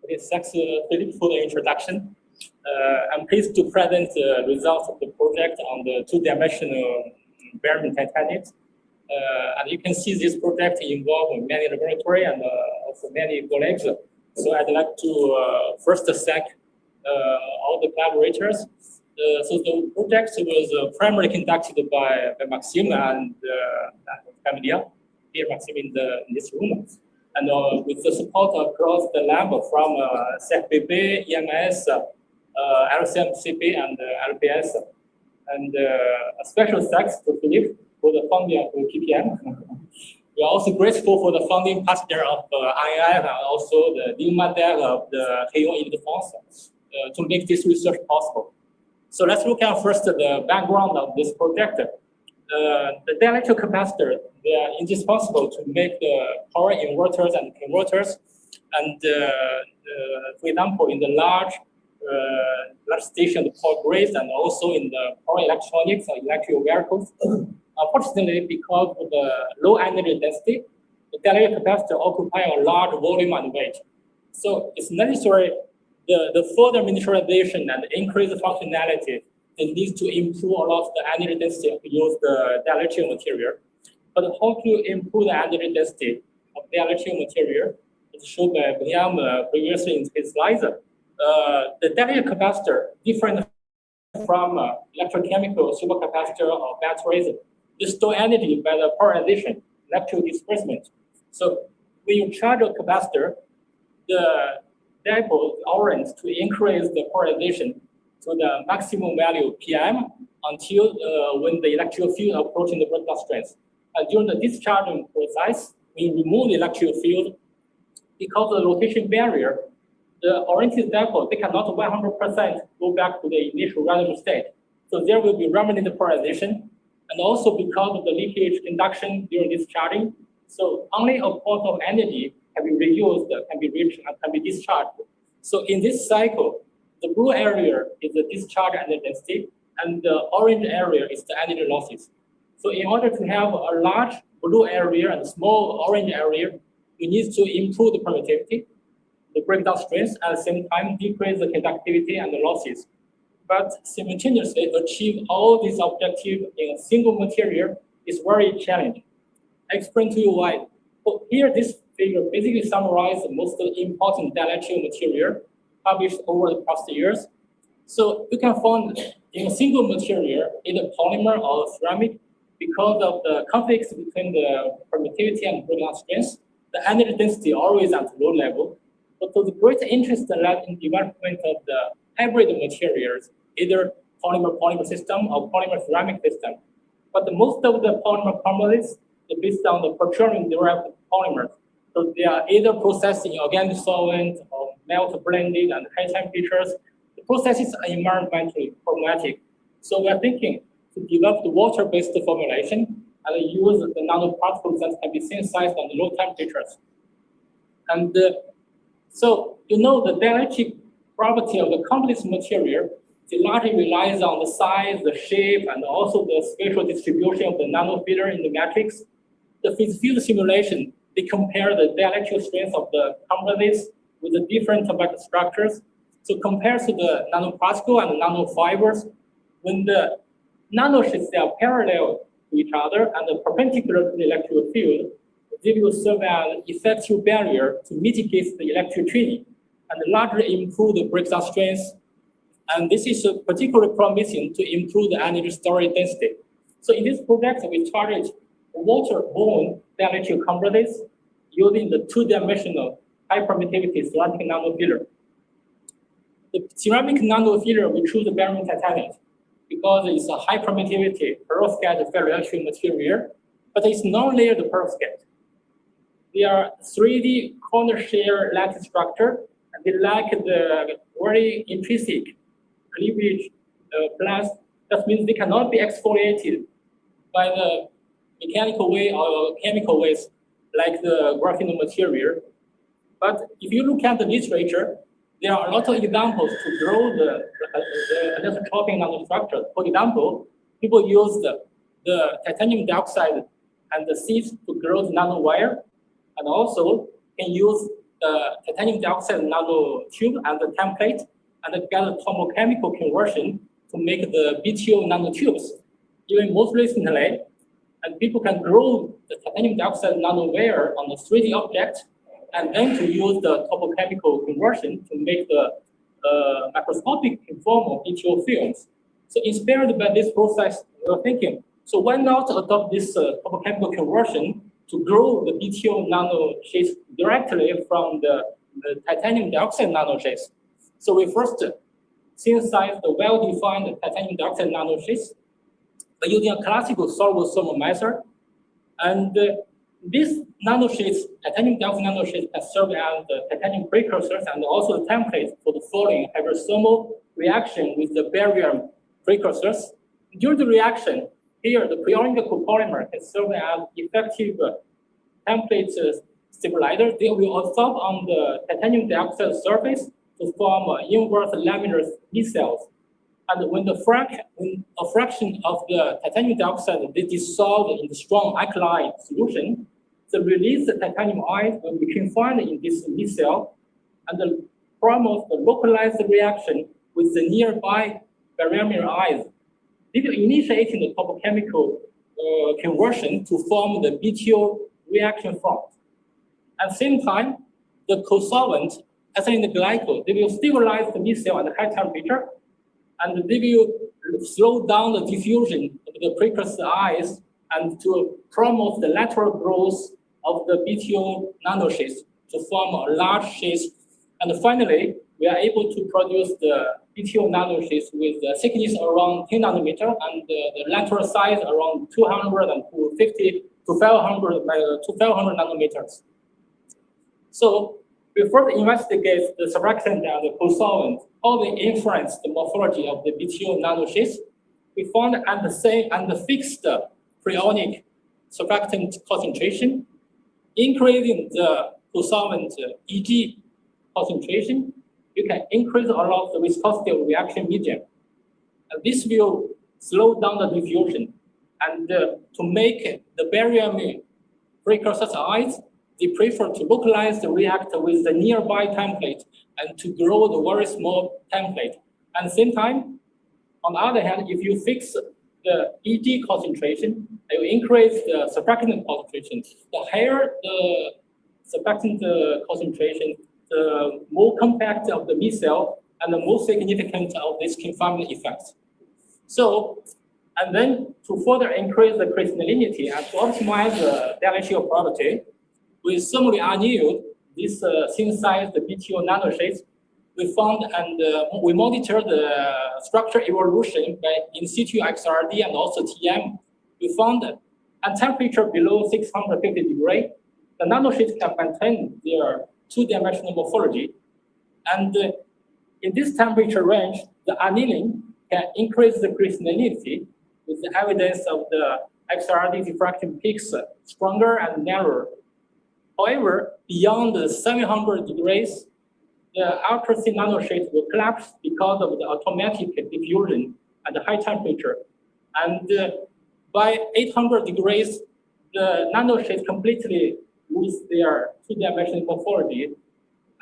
Okay, thanks, Philip, for the introduction. I'm pleased to present the results of the project on the two-dimensional barium titanium. And you can see this project involves many laboratories and also many colleagues. So I'd like to first thank all the collaborators. So the project was primarily conducted by Maxime and Camilla, here Maxime in this room. And with the support across the lab from CFBB, EMS, LCMCP, and LPS. And a special thanks to Philippe for the funding of the PPM. We are also grateful for the funding partner of IIF and also the new model of the Rayon Ile-de-France to make this research possible. So let's look at first the background of this project. The dielectric capacitor, they are indispensable to make the power inverters and converters. And for example, in the large station power grids and also in the power electronics or electric vehicles. Unfortunately, because of the low energy density, the dielectric capacitor occupies a large volume and weight. So it's necessary the further miniaturization and increased functionality. It needs to improve a lot the energy density to use the dielectric material. But how to improve the energy density of dielectric material is shown by William previously in his slides. The dielectric capacitor, different from electrochemical supercapacitor or batteries, they store energy by the polarization, electrical displacement. So when you charge a capacitor, the dipole orients to increase the polarization to the maximum value PM until when the electrical field approaching the breakdown strength. And during the discharging process, we remove the electrical field because of the rotation barrier. The oriented dipole, they cannot 100% go back to the initial random state. So there will be remnant polarization. And also because of the leakage induction during discharging, so only a part of energy can be reused, can be reached, and can be discharged. So in this cycle, the blue area is the discharge energy density, and the orange area is the energy losses. So in order to have a large blue area and a small orange area, we need to improve the permittivity, the breakdown strength, at the same time decrease the conductivity and the losses. But simultaneously achieve all these objectives in a single material is very challenging. I explain to you why. So here, this figure basically summarizes the most important dielectric material published over the past years. So you can find in a single material, either polymer or ceramic, because of the conflicts between the permittivity and breakdown strength, the energy density always at low level. But the great interest lies in development of the hybrid materials, either polymer-polymer system or polymer-ceramic system. But most of the polymer composites are based on the petroleum-derived polymers. So they are either processed in organic solvent or melt blended and high temperatures. The processes are environmentally problematic. So we are thinking to develop the water-based formulation and use the nanoparticles that can be synthesized on low temperatures. And so you know the dielectric property of the complex material, it largely relies on the size, the shape, and also the spatial distribution of the nanofilter in the matrix. The field simulation, they compare the dielectric strength of the composites with the different atomic structures. So compared to the nanoparticle and the nanofibers, when the nanosheets are parallel to each other and perpendicular to the electrical field, they will serve as an effective barrier to mitigate the electricity and largely improve the breakdown strength. And this is particularly promising to improve the energy storage density. So in this project, we target water-borne dielectric composites using the two-dimensional high permittivity ceramic nanofiller. The ceramic nanofiller, we choose the barium titanium because it's a high permittivity perovskite ferroelectric material, but it's non-layered perovskite. They are 3D corner share lattice structure, and they lack the very intrinsic cleavage plus. That means they cannot be exfoliated by the mechanical way or chemical ways like the graphene material. But if you look at the literature, there are a lot of examples to grow the anisotropic nanostructure. For example, people use the titanium dioxide and the seeds to grow the nanowire, and also can use the titanium dioxide nanotube and the template and get a thermochemical conversion to make the BTO nanotubes. Even most recently, and people can grow the titanium dioxide nanowire on a 3D object, and then to use the thermochemical conversion to make the microscopic form of BTO films. So inspired by this process, we were thinking, so why not adopt this thermochemical conversion to grow the BTO nanosheets directly from the titanium dioxide nanosheets? So we first synthesize the well-defined titanium dioxide nanosheets by using a classical soluble thermal method. And these nanosheets, titanium dioxide nanosheets, can serve as the titanium precursors and also the templates for the following hydrothermal reaction with the barium precursors. During the reaction, here the pre-ionic copolymer can serve as effective template stabilizer. They will absorb on the titanium dioxide surface to form inverse laminar micelles. And when a fraction of the titanium dioxide is dissolved in the strong alkaline solution, the released titanium ions will be confined in this micelle and promote the localized reaction with the nearby barium ions. This will initiate the thermochemical conversion to form the BTO reaction front. At the same time, the co-solvent, ethylene glycol, they will stabilize the micelle at high temperature, and they will slow down the diffusion of the precursor ions and to promote the lateral growth of the BTO nanosheets to form a large sheets. And finally, we are able to produce the BTO nanosheets with the thickness around 10 nanometer and the lateral size around 200 and 250 to 500 nanometers. So we first investigate the surfactant and the co-solvent, how they influence the morphology of the BTO nanosheets. We found at the fixed pre-ionic surfactant concentration, increasing the co-solvent EG concentration, you can increase a lot the viscosity of reaction medium. And this will slow down the diffusion. And to make the barium precursor ions, they prefer to localize the reactor with the nearby template and to grow the very small template. At the same time, on the other hand, if you fix the EG concentration, it will increase the surfactant concentration. The higher the surfactant concentration, the more compact of the micelle and the more significant of this confinement effect. So, and then to further increase the crystallinity and to optimize the dialectical property, we thermally annealed this synthesized BTO nanosheets. We found and we monitored the structure evolution by in situ XRD and also TM. We found that at temperature below 650 degrees, the nanosheets can maintain their two-dimensional morphology. And in this temperature range, the annealing can increase the crystallinity with the evidence of the XRD diffraction peaks stronger and narrower. However, beyond the 700 degrees, the ultra-thin nanosheet will collapse because of the automatic diffusion at the high temperature. And by 800 degrees, the nanosheets completely lose their two-dimensional morphology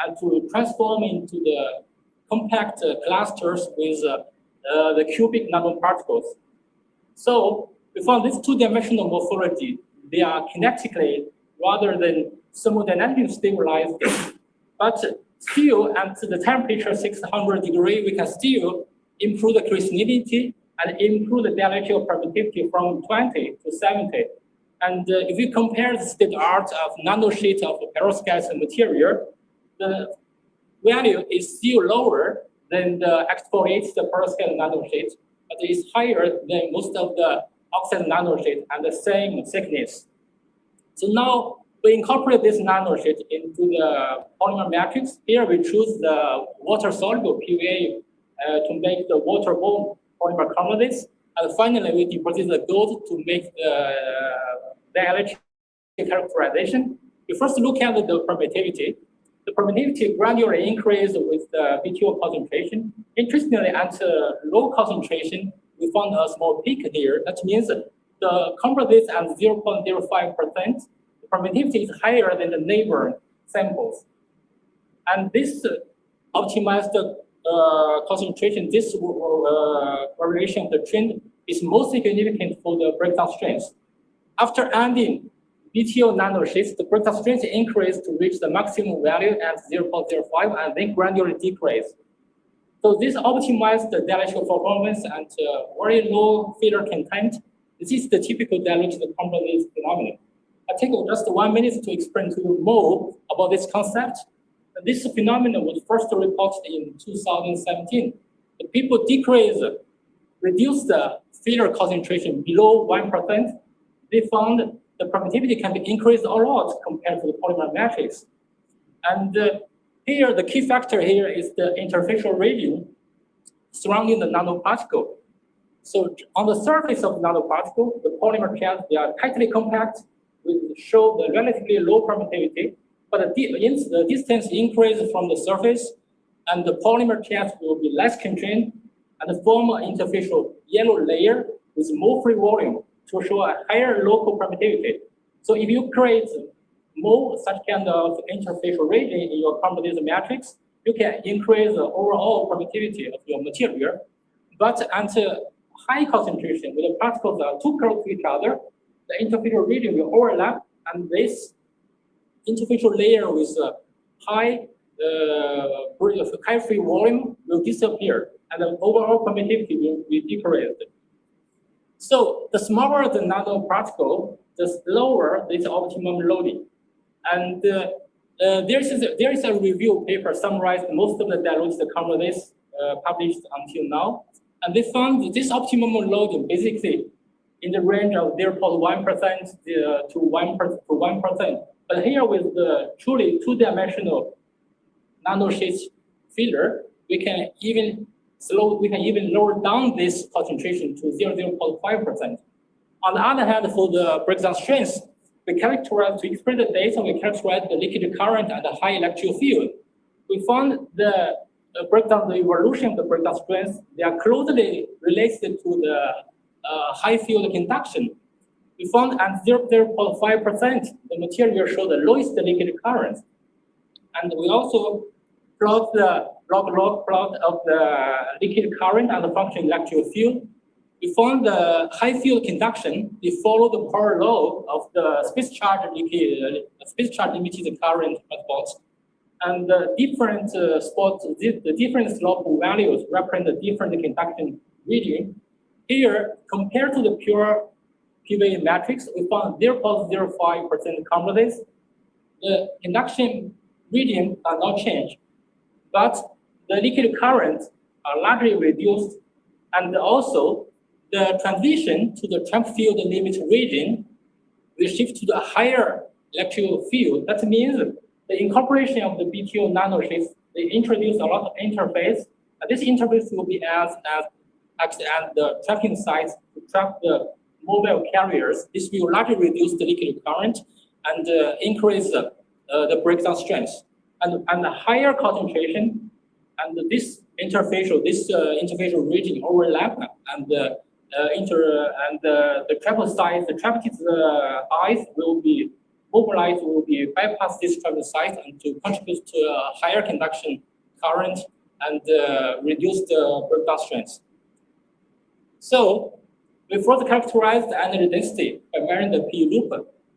and to transform into the compact clusters with the cubic nanoparticles. So we found this two-dimensional morphology, they are kinetically rather than thermodynamically stabilized, but still at the temperature 600 degrees, we can still improve the crystallinity and improve the dialectical permittivity from 20 to 70. And if you compare the state art of nanosheet of perovskite material, the value is still lower than the exfoliated perovskite nanosheet, but it is higher than most of the oxide nanosheet and the same thickness. So now we incorporate this nanosheet into the polymer matrix. Here we choose the water-soluble PVA to make the waterborne polymer composites. And finally, we deposit the gold to make the dielectric characterization. We first look at the permittivity. the permittivity gradually increased with the BTO concentration. Interestingly, at low concentration, we found a small peak here. That means the composite at 0.05%, the permittivity is higher than the neighbor samples. And this optimized concentration, this variation of the trend is most significant for the breakdown strength. After ending BTO nanosheets, the breakdown strength increased to reach the maximum value at 0.05 and then gradually decreased. So this optimized the dialectical performance and very low failure content. This is the typical dialectical composite phenomenon. I take just 1 minute to explain to you more about this concept. This phenomenon was first reported in 2017. The people reduced the failure concentration below 1%. They found the permittivity can be increased a lot compared to the polymer matrix. And here, the key factor here is the interfacial region surrounding the nanoparticle. So on the surface of the nanoparticle, the polymer chains, they are tightly compact, which show the relatively low permittivity, but the distance increases from the surface, and the polymer chains will be less constrained and form an interfacial yellow layer with more free volume to show a higher local permittivity. So if you create more such kind of interfacial region in your composite matrix, you can increase the overall permittivity of your material. But at high concentration, when the particles are too close to each other, the interfacial region will overlap, and this interfacial layer with high free volume will disappear, and the overall permittivity will be decreased. So the smaller the nanoparticle, the slower this optimum loading. And there is a review paper summarized most of the diluted composites published until now. And they found this optimum loading basically in the range of 0.1% to 1%. But here with the truly two-dimensional nanosheet filler, we can even lower down this concentration to 0.5%. On the other hand, for the breakdown strength, to explain the data, we characterize the liquid current and the high electric field. We found the evolution of the breakdown strength, they are closely related to the high field conduction. We found at 0.5%, the material shows the lowest liquid current. And we also plot the log plot of the liquid current and the function electric field. We found the high field conduction, they follow the power law of the space charge emitted current spots. And the different spots, the different slope values represent the different conduction region. Here, compared to the pure PV matrix, we found 0.05% composites. The conduction region does not change, but the liquid currents are largely reduced, and also the transition to the trap field limit region will shift to the higher electrical field. That means the incorporation of the BTO nanosheets, they introduce a lot of interface, and this interface will be acts as the tracking sites to track the mobile carriers. This will largely reduce the liquid current and increase the breakdown strength. And the higher concentration and this interfacial region overlap, and the trapezoid, the trapezoid eyes will be mobilized, will be bypass this trapezoid and to contribute to a higher conduction current and reduce the breakdown strength. So we further characterize the energy density by measuring the P loop.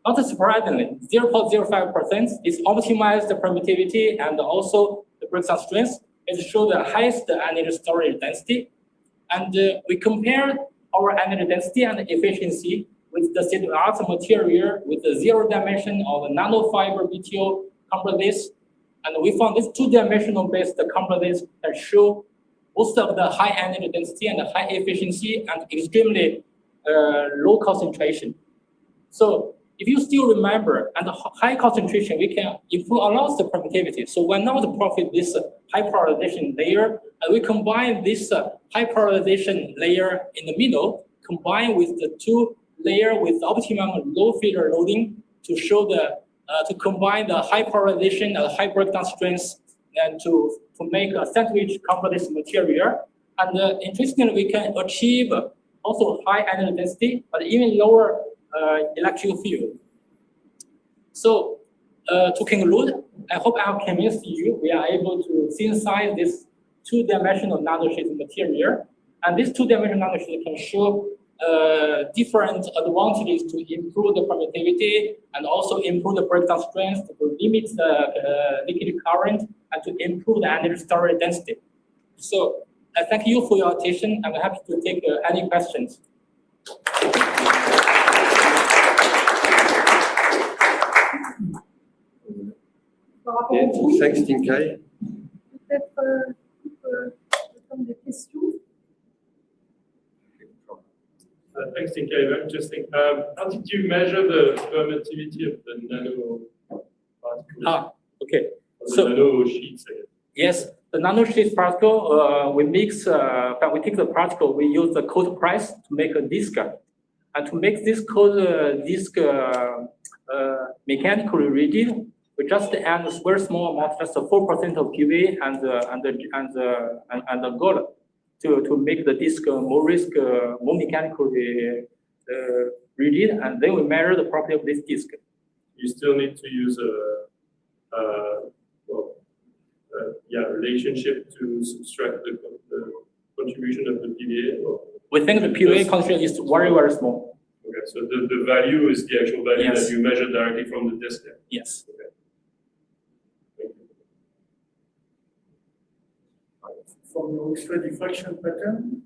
Not surprisingly, 0.05% is optimized permittivity and also the breakdown strength. It shows the highest energy storage density. And we compare our energy density and efficiency with the state-of-the-art material with the zero dimension of the nanofiber BTO composites. And we found this two-dimensional based composites that show most of the high energy density and the high efficiency and extremely low concentration. So if you still remember, at the high concentration, we can improve a lot of the permittivity. So when now the profit this high polarization layer, and we combine this high polarization layer in the middle, combined with the two layer with optimum low failure loading to show the to combine the high polarization and high breakdown strength and to make a sandwich complex material. And interestingly, we can achieve also high energy density, but even lower electric field. So to conclude, I hope I have convinced you we are able to synthesize this two-dimensional nanosheet material. And this two-dimensional nanosheet can show different advantages to improve the permittivity and also improve the breakdown strength, to limit the liquid current, and to improve the energy storage density. So I thank you for your attention. I'm happy to take any questions. Okay, thanks, Jinkai. Peut-être le temps de questions. Thanks, Jinkai. Very interesting. How did you measure the permittivity of the nano particles? Okay. So, nano sheets. Yes, the nanosheet particle, we mix, when we take the particle, we use the cold press to make a disc. And to make this cold disc mechanically rigid, we just add a very small amount, just 4% of PV and the gold to make the disc more mechanically rigid, and then we measure the property of this disc. You still need to use relationship to subtract the contribution of the PVA? Or? We think the PVA contribution is very, very small. Okay, so the value is the actual value Yes. that you measure directly from the disc? Yes. Okay. From your X-ray diffraction pattern,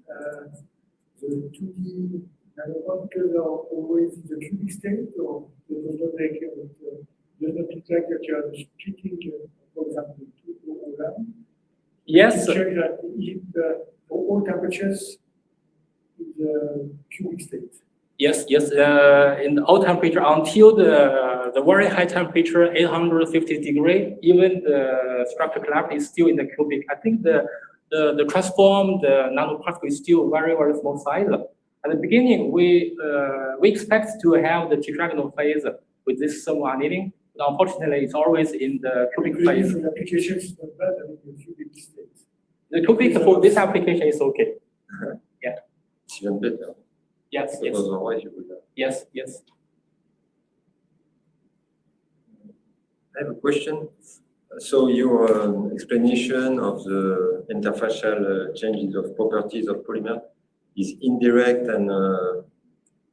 the 2D nanoparticles are always in the cubic state, or does not imply that you are splitting, for example, 2 or 1? Yes. Check that if for all temperatures in the cubic state. Yes, yes. In the old temperature, until the very high temperature, 850 degree, even the structure collapse is still in the cubic. I think the transformed nanoparticle is still very, very small size. At the beginning, we expect to have the tetragonal phase with this thermal annealing. But unfortunately, it's always in the cubic phase. For the applications, it's not bad in the cubic state. The cubic for this application is okay. Yeah. It's even better. Yes, yes. Otherwise, you would have. Yes, yes. I have a question. So your explanation of the interfacial changes of properties of polymer is indirect, and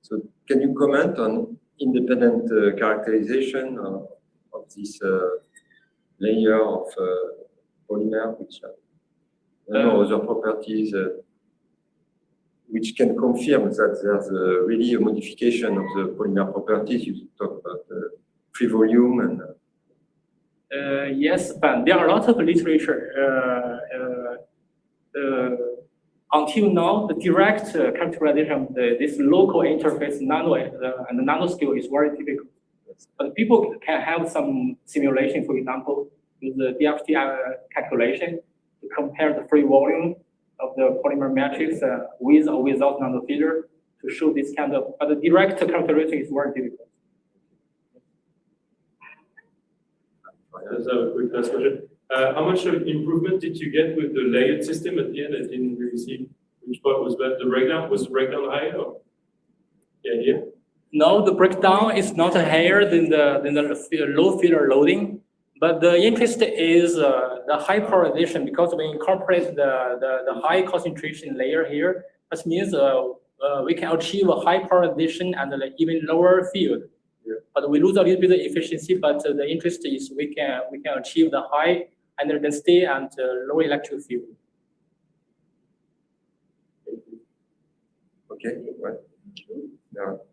so can you comment on independent characterization of this layer of polymer, which other properties which can confirm that there's really a modification of the polymer properties? You talk about free volume and. Yes, but there are a lot of literature. Until now, the direct characterization of this local interface nano and the nanoscale is very difficult. But people can have some simulation, for example, with the DFT calculation to compare the free volume of the polymer matrix with or without nanofeeder to show this kind of. But the direct characterization is very difficult. Let's have a quick last question. How much of improvement did you get with the layered system at the end? I didn't really see which part was better. The breakdown, was the breakdown higher? Or? Yeah, here? No, the breakdown is not higher than the low feeder loading. But the interest is the high polarization, because we incorporate the high concentration layer here. That means we can achieve a high polarization and even lower field. Yeah. But we lose a little bit of efficiency. But the interest is we can achieve the high energy density and low electric field. Okay, well,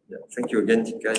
yeah. Thank you again, Jinkai.